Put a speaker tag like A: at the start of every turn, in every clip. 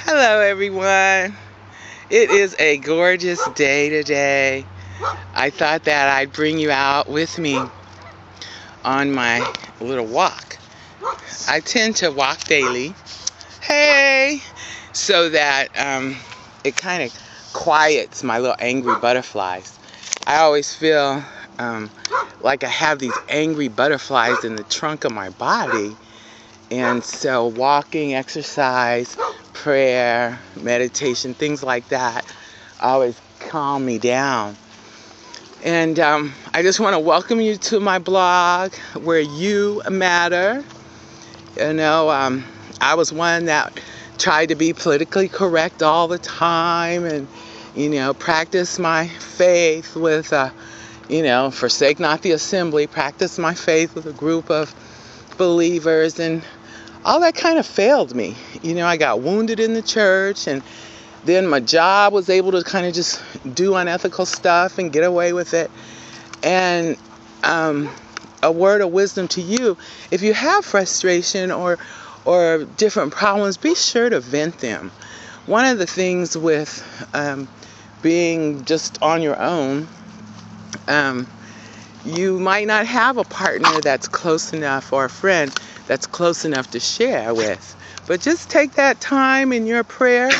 A: Hello, everyone. It is a gorgeous day today. I thought that I'd bring you out with me on my little walk. I tend to walk daily. Hey! So that it kind of quiets my little angry butterflies. I always feel like I have these angry butterflies in the trunk of my body. And so walking, exercise, prayer, meditation, things like that always calm me down. And I just want to welcome you to my blog where you matter. I was one that tried to be politically correct all the time and, practice my faith with, forsake not the assembly, practice my faith with a group of believers, and all that kind of failed me. I got wounded in the church, and then my job was able to kind of just do unethical stuff and get away with it. And a word of wisdom to you: if you have frustration or different problems, be sure to vent them. One of the things with being just on your own, you might not have a partner that's close enough or a friend that's close enough to share with. But just take that time in your prayer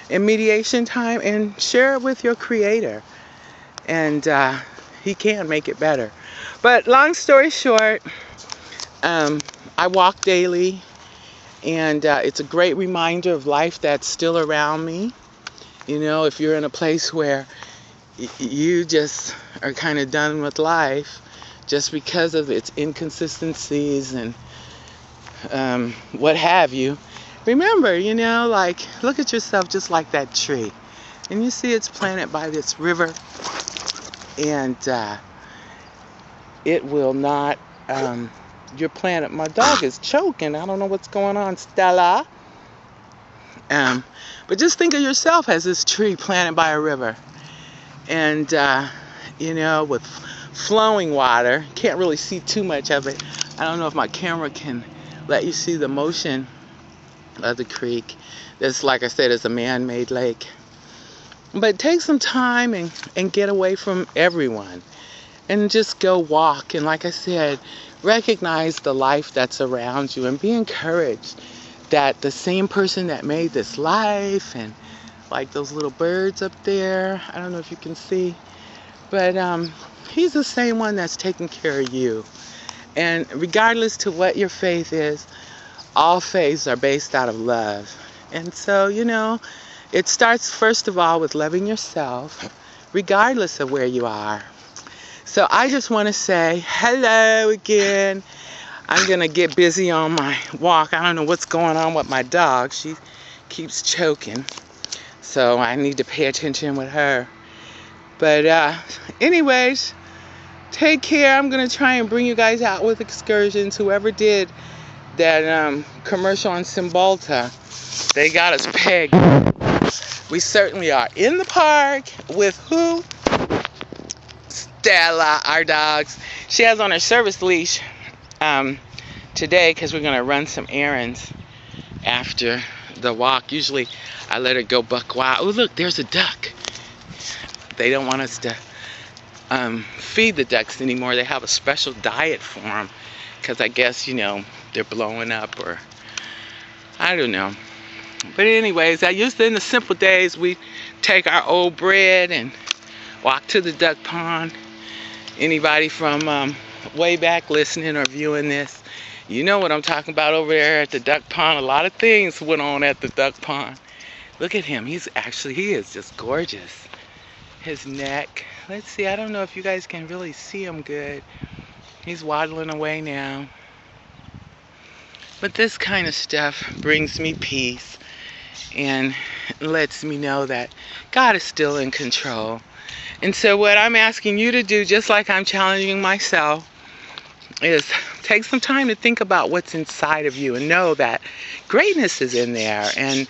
A: and mediation time and share it with your Creator. And He can make it better. But long story short, I walk daily, and it's a great reminder of life that's still around me. If you're in a place where you just are kind of done with life just because of its inconsistencies and what have you, remember, look at yourself just like that tree. And you see it's planted by this river, and it will not, you're planted, my dog is choking. I don't know what's going on, Stella. But just think of yourself as this tree planted by a river. And, with flowing water, can't really see too much of it. I don't know if my camera can let you see the motion of the creek. This, like I said, is a man-made lake. But take some time and get away from everyone and just go walk. And like I said, recognize the life that's around you and be encouraged that the same person that made this life, and like those little birds up there, I don't know if you can see, but He's the same one that's taking care of you. And regardless to what your faith is, all faiths are based out of love. And so, it starts first of all with loving yourself, regardless of where you are. So I just want to say hello again. I'm going to get busy on my walk. I don't know what's going on with my dog. She keeps choking. So I need to pay attention with her. But anyways, take care. I'm going to try and bring you guys out with excursions. Whoever did that commercial on Cymbalta, they got us pegged. We certainly are in the park with who? Stella, our dogs. She has on her service leash today because we're going to run some errands after the walk. Usually I let her go buck wild. Oh, look, there's a duck. They don't want us to feed the ducks anymore. They have a special diet for them because I guess, they're blowing up, or I don't know. But anyways, I used to, in the simple days, we take our old bread and walk to the duck pond. Anybody from way back listening or viewing this, you know what I'm talking about over there at the duck pond. A lot of things went on at the duck pond. Look at him. He is just gorgeous. His neck. Let's see. I don't know if you guys can really see him good. He's waddling away now. But this kind of stuff brings me peace and lets me know that God is still in control. And so what I'm asking you to do, just like I'm challenging myself, is take some time to think about what's inside of you and know that greatness is in there. And,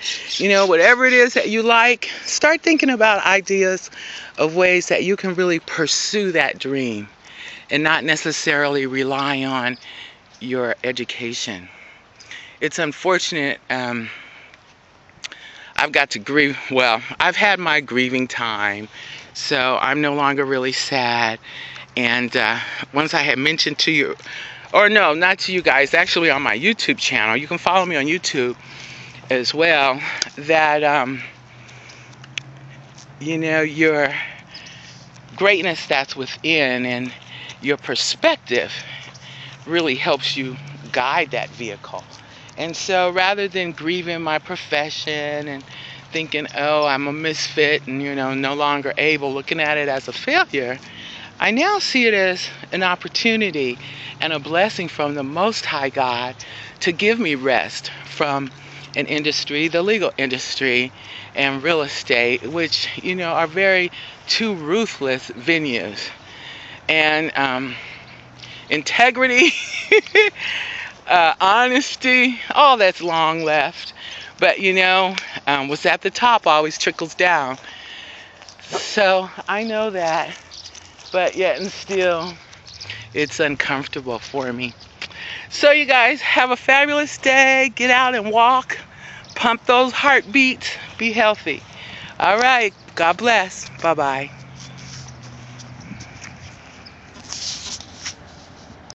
A: whatever it is that you like, start thinking about ideas of ways that you can really pursue that dream and not necessarily rely on your education. It's unfortunate. I I've got to grieve. Well, I've had my grieving time, so I'm no longer really sad. And once I had mentioned to you, or no, not to you guys, actually on my YouTube channel, you can follow me on YouTube as well, that, your greatness that's within and your perspective really helps you guide that vehicle. And so rather than grieving my profession and thinking, oh, I'm a misfit and, no longer able, looking at it as a failure, I now see it as an opportunity and a blessing from the Most High God to give me rest from an industry, the legal industry and real estate, which, are very two ruthless venues. And integrity, honesty, all that's long left. But, what's at the top always trickles down. So I know that. But yet and still, it's uncomfortable for me. So you guys, have a fabulous day. Get out and walk. Pump those heartbeats. Be healthy. All right. God bless. Bye-bye.